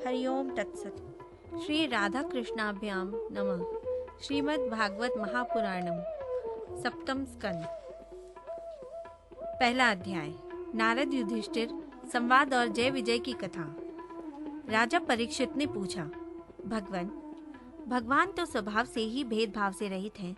हरि ओम तत्सत। श्री राधा कृष्णाभ्याम नमः। श्रीमद् भागवत महापुराणम सप्तम स्कंद। पहला अध्याय। नारद युधिष्ठिर संवाद और जय विजय की कथा। राजा परीक्षित ने पूछा, भगवान तो स्वभाव से ही भेदभाव से रहित हैं,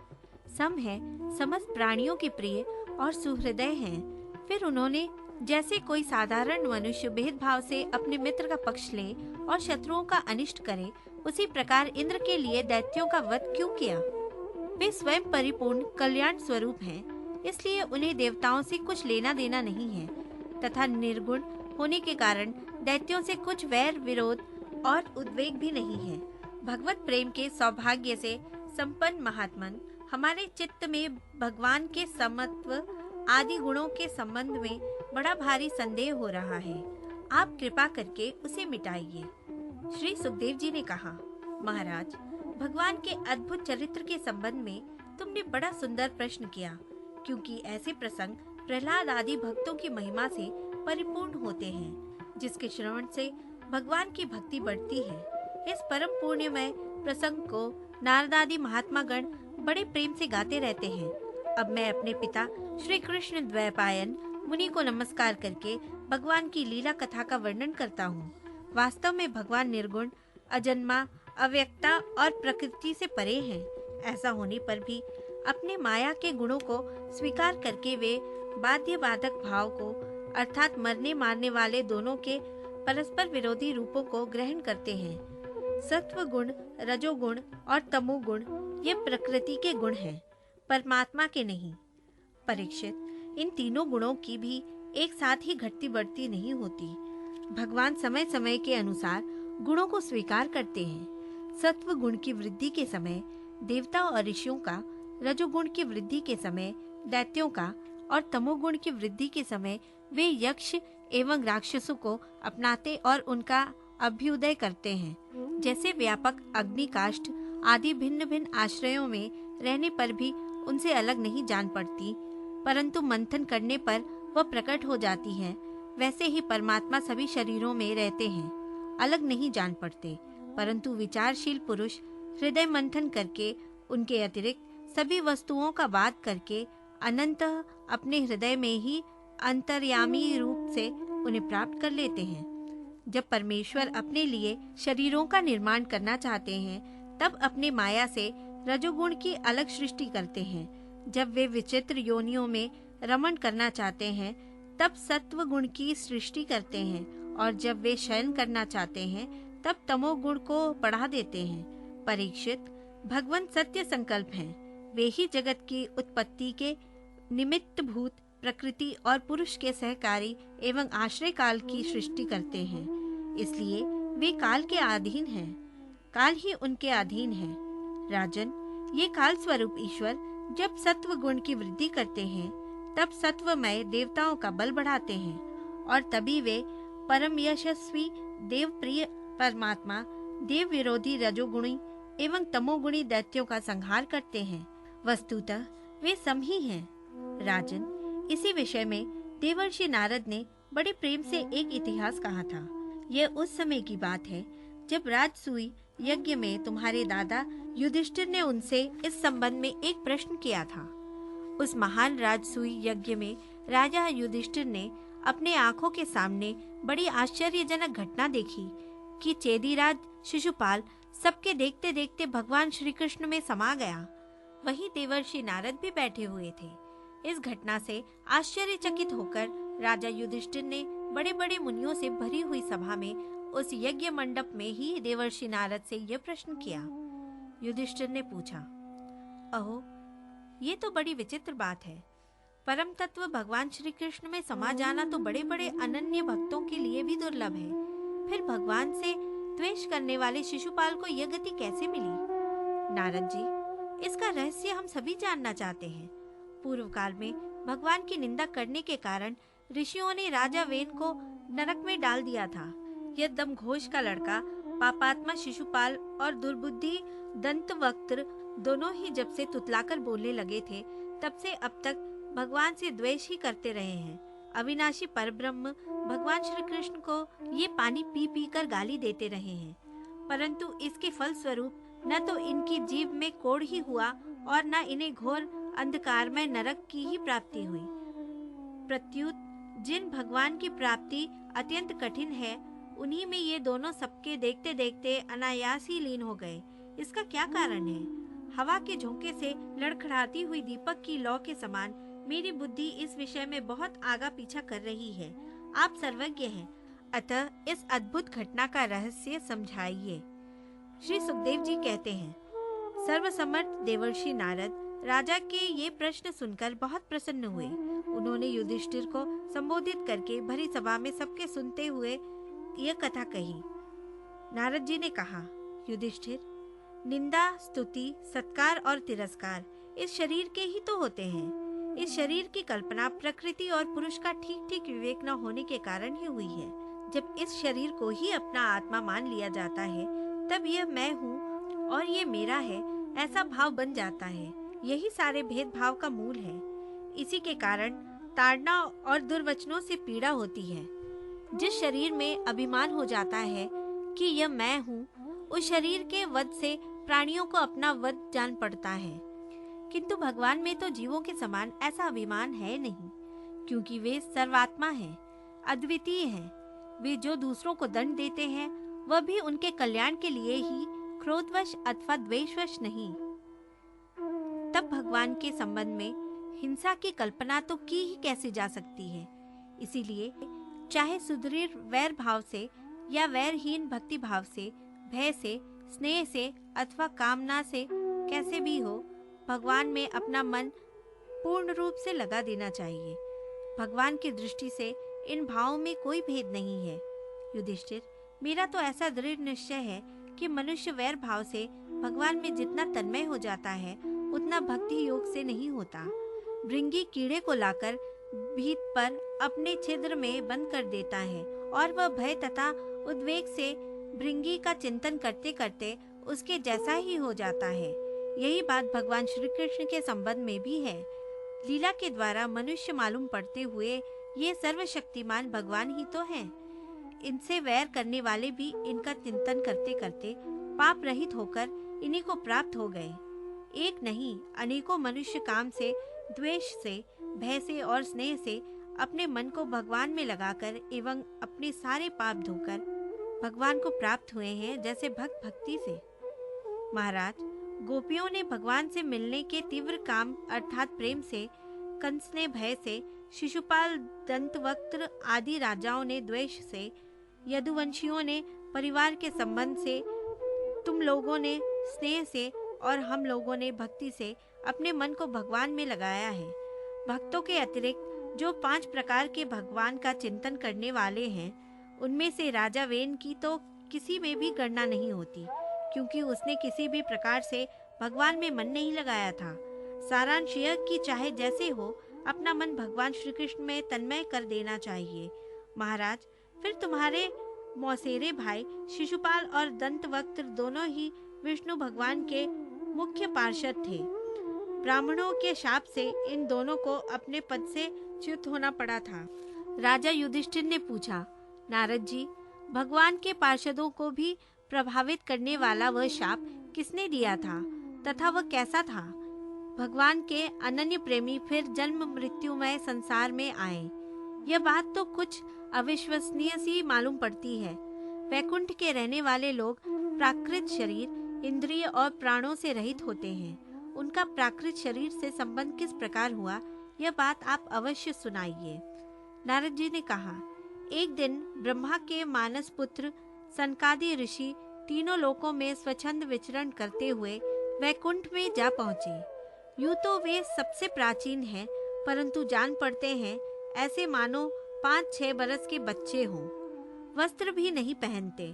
सम है, समस्त प्राणियों के प्रिय और सुहृदय हैं। फिर उन्होंने जैसे कोई साधारण मनुष्य भेदभाव से अपने मित्र का पक्ष ले और शत्रुओं का अनिष्ट करे, उसी प्रकार इंद्र के लिए दैत्यों का वध क्यों किया? वे स्वयं परिपूर्ण कल्याण स्वरूप हैं, इसलिए उन्हें देवताओं से कुछ लेना देना नहीं है, तथा निर्गुण होने के कारण दैत्यों से कुछ वैर विरोध और उद्वेग भी नहीं है। भगवत प्रेम के सौभाग्य से संपन्न महात्मन हमारे चित्त में भगवान के समत्व आदि गुणों के संबंध में बड़ा भारी संदेह हो रहा है। आप कृपा करके उसे मिटाइए। श्री सुखदेव जी ने कहा, महाराज, भगवान के अद्भुत चरित्र के संबंध में तुमने बड़ा सुंदर प्रश्न किया, क्योंकि ऐसे प्रसंग प्रहलाद आदि भक्तों की महिमा से परिपूर्ण होते हैं, जिसके श्रवण से भगवान की भक्ति बढ़ती है। इस परम पुण्यमय प्रसंग को नारद आदि महात्मा गण बड़े प्रेम से गाते रहते हैं। अब मैं अपने पिता श्री कृष्ण द्वैपायन मुनि को नमस्कार करके भगवान की लीला कथा का वर्णन करता हूँ। वास्तव में भगवान निर्गुण, अजन्मा, अव्यक्ता और प्रकृति से परे हैं। ऐसा होने पर भी अपने माया के गुणों को स्वीकार करके वे बाध्य बाधक भाव को, अर्थात मरने मारने वाले दोनों के परस्पर विरोधी रूपों को ग्रहण करते हैं। सत्व गुण, रजोगुण और तमोगुण ये प्रकृति के गुण हैं, परमात्मा के नहीं। परीक्षित, इन तीनों गुणों की भी एक साथ ही घटती बढ़ती नहीं होती। भगवान समय समय के अनुसार गुणों को स्वीकार करते हैं। सत्व गुण की वृद्धि के समय देवता और ऋषियों का, रजोगुण की वृद्धि के समय दैत्यों का और तमोगुण की वृद्धि के समय वे यक्ष एवं राक्षसों को अपनाते और उनका अभ्युदय करते हैं। जैसे व्यापक अग्निकाष्ठ आदि भिन्न भिन्न आश्रयों में रहने पर भी उनसे अलग नहीं जान पड़ती, परंतु मंथन करने पर वह प्रकट हो जाती है, वैसे ही परमात्मा सभी शरीरों में रहते हैं, अलग नहीं जान पड़ते, परंतु विचारशील पुरुष हृदय मंथन करके उनके अतिरिक्त सभी वस्तुओं का वाद करके अनंतः अपने हृदय में ही अंतर्यामी रूप से उन्हें प्राप्त कर लेते हैं। जब परमेश्वर अपने लिए शरीरों का निर्माण करना चाहते हैं, तब अपने माया से रजोगुण की अलग सृष्टि करते हैं। जब वे विचित्र योनियों में रमण करना चाहते हैं, तब सत्व गुण की सृष्टि करते हैं, और जब वे शयन करना चाहते हैं, तब तमोगुण को बढ़ा देते हैं। परीक्षित, भगवान सत्य संकल्प हैं। वे ही जगत की उत्पत्ति के निमित्त भूत प्रकृति और पुरुष के सहकारी एवं आश्रय काल की सृष्टि करते हैं। इसलिए वे काल के अधीन हैं, काल ही उनके अधीन है। राजन, ये काल स्वरूप ईश्वर जब सत्व गुण की वृद्धि करते हैं, तब सत्वमय देवताओं का बल बढ़ाते हैं, और तभी वे परम यशस्वी देव प्रिय परमात्मा देव विरोधी रजोगुणी एवं तमोगुणी दैत्यों का संहार करते हैं। वस्तुतः वे सम ही हैं। राजन, इसी विषय में देवर्षि नारद ने बड़े प्रेम से एक इतिहास कहा था। यह उस समय की बात है जब राजसूय यज्ञ में तुम्हारे दादा युधिष्ठिर ने उनसे इस संबंध में एक प्रश्न किया था। उस महान राजसूय यज्ञ में राजा युधिष्ठिर ने अपने आंखों के सामने बड़ी आश्चर्यजनक घटना देखी कि चेदीराज शिशुपाल सबके देखते देखते भगवान श्री कृष्ण में समा गया। वहीं देवर्षि नारद भी बैठे हुए थे। इस घटना से आश्चर्यचकित होकर राजा युधिष्ठिर ने बड़े बड़े मुनियों से भरी हुई सभा में उस यज्ञ मंडप में ही देवर्षि नारद से यह प्रश्न किया। युधिष्ठिर ने पूछा, अहो, ये तो बड़ी विचित्र बात है। परम तत्व भगवान श्री कृष्ण में समा जाना तो बड़े बड़े अनन्य भक्तों के लिए भी दुर्लभ है। फिर भगवान से द्वेष करने वाले शिशुपाल को यह गति कैसे मिली? नारद जी, इसका रहस्य हम सभी जानना चाहते हैं। पूर्व काल में भगवान की निंदा करने के कारण ऋषियों ने राजा वेन को नरक में डाल दिया था। यह दमघोष का लड़का पापात्मा शिशुपाल और दुर्बुद्धि दंतवक्त्र दोनों ही जब से तुतलाकर बोलने लगे थे, तब से अब तक भगवान से द्वेष ही करते रहे हैं। अविनाशी परब्रह्म भगवान श्री कृष्ण को ये पानी पी पी कर गाली देते रहे हैं, परंतु इसके फल स्वरूप न तो इनकी जीभ में कोढ़ ही हुआ और न इन्हें घोर अंधकारमय नरक की ही प्राप्ति हुई। प्रत्युत जिन भगवान की प्राप्ति अत्यंत कठिन है, उन्हीं में ये दोनों सबके देखते देखते अनायास ही लीन हो गए। इसका क्या कारण है? हवा के झोंके से लड़खड़ाती हुई दीपक की लौ के समान मेरी बुद्धि इस विषय में बहुत आगा पीछा कर रही है। आप सर्वज्ञ हैं, अतः इस अद्भुत घटना का रहस्य समझाइए। श्री सुखदेव जी कहते हैं, सर्वसमर्थ देवर्षि नारद राजा के ये प्रश्न सुनकर बहुत प्रसन्न हुए। उन्होंने युधिष्ठिर को संबोधित करके भरी सभा में सबके सुनते हुए यह कथा कही। नारद जी ने कहा, युधिष्ठिर, निंदा, स्तुति, सत्कार और तिरस्कार इस शरीर के ही तो होते हैं। इस शरीर की कल्पना प्रकृति और पुरुष का ठीक ठीक विवेक न होने के कारण ही हुई है। जब इस शरीर को ही अपना आत्मा मान लिया जाता है, तब यह मैं हूँ और ये मेरा है ऐसा भाव बन जाता है। यही सारे भेदभाव का मूल है। इसी के कारण ताड़ना और दुर्वचनों से पीड़ा होती है। जिस शरीर में अभिमान हो जाता है कि यह मैं हूँ, उस शरीर के वध से प्राणियों को अपना वध जान पड़ता है। किंतु भगवान में तो जीवों के समान ऐसा अभिमान है नहीं, क्योंकि वे सर्वात्मा हैं, अद्वितीय हैं। वे जो दूसरों को दंड देते हैं, वह भी उनके कल्याण के लिए ही, क्रोधवश अथवा द्वेषवश नहीं। तब भगवान के संबंध में हिंसा की कल्पना तो की ही कैसे जा सकती है। इसीलिए चाहे सुदृढ़ वैर भाव से या वैरहीन भक्ति भाव से, भय से, स्नेह से अथवा कामना से कैसे भी हो, भगवान में अपना मन पूर्ण रूप से लगा देना चाहिए। भगवान की दृष्टि से इन भावों में कोई भेद नहीं है। युधिष्ठिर, मेरा तो ऐसा दृढ़ निश्चय है कि मनुष्य वैर भाव से भगवान में जितना तन्मय हो जाता है, उतना भक्ति योग से नहीं होता। भृंगी कीड़े को लाकर भीत पर अपने छिद्र में बंद कर देता है और वह भय तथा उद्वेग से भृंगी का चिंतन करते करते उसके जैसा ही हो जाता है। यही बात भगवान श्री कृष्ण के संबंध में भी है। लीला के द्वारा मनुष्य मालूम पड़ते हुए ये सर्वशक्तिमान भगवान ही तो हैं। इनसे वैर करने वाले भी इनका चिंतन करते करते पाप रहित होकर इन्हीं को प्राप्त हो गए। एक नहीं, अनेकों मनुष्य काम से, द्वेष से, भय से और स्नेह से अपने मन को भगवान में लगाकर एवं अपने सारे पाप धोकर भगवान को प्राप्त हुए हैं, जैसे भक्त भक्ति से। महाराज, गोपियों ने भगवान से मिलने के तीव्र काम अर्थात प्रेम से, कंस ने भय से, शिशुपाल, दंतवक्त्र आदि राजाओं ने द्वेष से, यदुवंशियों ने परिवार के संबंध से, तुम लोगों ने स्नेह से और हम लोगों ने भक्ति से अपने मन को भगवान में लगाया है। भक्तों के अतिरिक्त जो 5 प्रकार के भगवान का चिंतन करने वाले हैं, उनमें से राजा वेन की तो किसी में भी गणना नहीं होती, क्योंकि उसने किसी भी प्रकार से भगवान में मन नहीं लगाया था। सारांश यह कि चाहे जैसे हो, अपना मन भगवान श्री कृष्ण में तन्मय कर देना चाहिए। महाराज, फिर तुम्हारे मौसेरे भाई शिशुपाल और दंतवक्त्र दोनों ही विष्णु भगवान के मुख्य पार्षद थे। ब्राह्मणों के शाप से इन दोनों को अपने पद से च्युत होना पड़ा था। राजा युधिष्ठिर ने पूछा, नारद जी, भगवान के पार्षदों को भी प्रभावित करने वाला वह शाप किसने दिया था तथा वह कैसा था? भगवान के अनन्य प्रेमी फिर जन्म मृत्युमय संसार में आए। यह बात तो कुछ अविश्वसनीय सी मालूम पड़ती है। वैकुंठ के रहने वाले लोग प्राकृत शरीर, इंद्रिय और प्राणों से रहित होते हैं। उनका प्राकृत शरीर से संबंध किस प्रकार हुआ, यह बात आप अवश्य सुनाइए। नारद जी ने कहा, एक दिन ब्रह्मा के मानस पुत्र सनकादि ऋषि तीनों लोकों में स्वच्छंद विचरण करते हुए वैकुंठ में जा पहुँचे। यूँ तो वे सबसे प्राचीन हैं, परंतु जान पड़ते हैं ऐसे मानो 5-6 बरस के बच्चे हों। वस्त्र भी नहीं पहनते।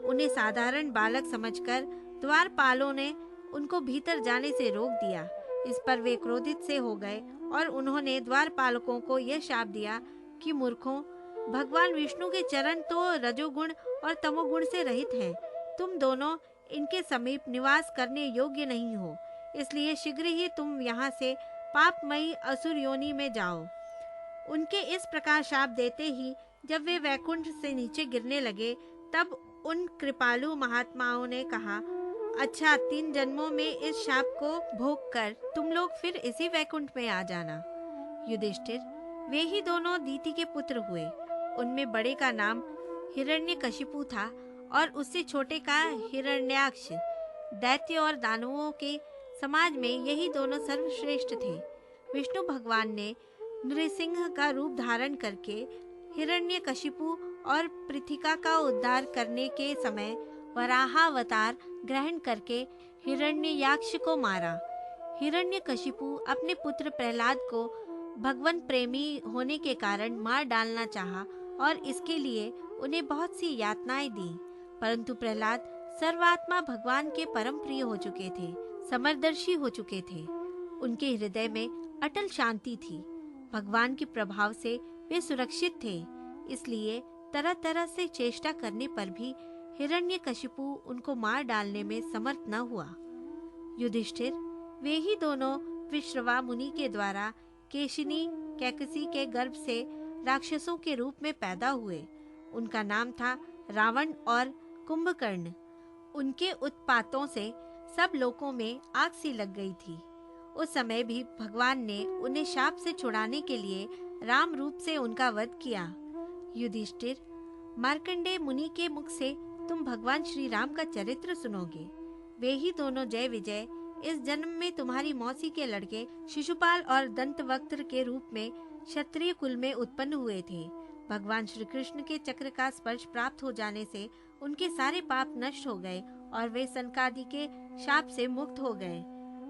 उन्हें साधारण बालक समझकर द्वारपालों ने उनको भीतर जाने से रोक दिया। इस पर वे क्रोधित से हो गए और उन्होंने द्वारपालकों को यह शाप दिया कि मूर्खों, भगवान विष्णु के चरण तो रजोगुण और तमोगुण से रहित हैं। तुम दोनों इनके समीप निवास करने योग्य नहीं हो, इसलिए शीघ्र ही तुम यहाँ से पापमयी असुर योनि में जाओ। उनके इस प्रकार शाप देते ही जब वे वैकुंठ से नीचे गिरने लगे, तब उन कृपालु महात्माओं ने कहा, अच्छा 3 जन्मों में इस शाप को भोग कर तुम लोग फिर इसी वैकुंठ में आ जाना। युधिष्ठिर, वे ही दोनों दीति के पुत्र हुए। उनमें बड़े का नाम हिरण्यकशिपु था और उससे छोटे का हिरण्याक्ष। दैत्य और दानवों के समाज में यही दोनों सर्वश्रेष्ठ थे। विष्णु भगवान ने नृसिंह का रूप धारण करके हिरण्यकशिपु और पृथिका का उद्धार करने के समय वराहावतार ग्रहण करके हिरण्याक्ष को मारा। हिरण्यकशिपु अपने पुत्र प्रहलाद को भगवान प्रेमी होने के कारण मार डालना चाहा और इसके लिए उन्हें बहुत सी यातनाएं दी, परंतु प्रहलाद सर्वात्मा भगवान के परम प्रिय हो चुके थे, समरदर्शी हो चुके थे। उनके हृदय में अटल शांति थी। भगवान के प्रभाव से वे सुरक्षित थे, इसलिए तरह तरह से चेष्टा करने पर भी हिरण्यकशिपु उनको मार डालने में समर्थ न हुआ। युधिष्ठिर, वे ही दोनों विश्रवा मुनि के द्वारा केशिनी कैकसी के गर्भ से राक्षसों के रूप में पैदा हुए। उनका नाम था रावण और कुंभकर्ण। उनके उत्पातों से सब लोकों में आग सी लग गई थी। उस समय भी भगवान ने उन्हें शाप से छुड़ाने के लिए राम रूप से उनका वध किया। युधिष्ठिर, मार्कंडेय मुनि के मुख से तुम भगवान श्री राम का चरित्र सुनोगे। वे ही दोनों जय विजय इस जन्म में तुम्हारी मौसी के लड़के शिशुपाल और दंतवक्त्र के रूप में क्षत्रिय कुल में उत्पन्न हुए थे। भगवान श्री कृष्ण के चक्र का स्पर्श प्राप्त हो जाने से उनके सारे पाप नष्ट हो गए और वे सनकादि के शाप से मुक्त हो गए।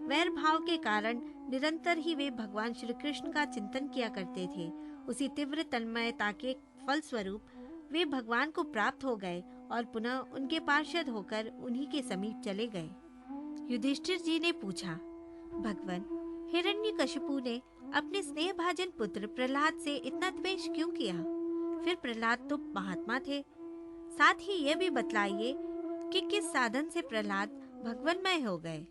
वैर भाव के कारण निरंतर ही वे भगवान श्री कृष्ण का चिंतन किया करते थे। उसी तीव्र तन्मयता के फल स्वरूप वे भगवान को प्राप्त हो गए और पुनः उनके पार्षद होकर उन्हीं के समीप चले गए। युधिष्ठिर जी ने पूछा, भगवान, हिरण्यकशिपु ने अपने स्नेहभाजन पुत्र प्रहलाद से इतना द्वेष क्यों किया? फिर प्रहलाद तो महात्मा थे। साथ ही यह भी बतलाइए कि किस साधन से प्रहलाद भगवन्मय हो गए।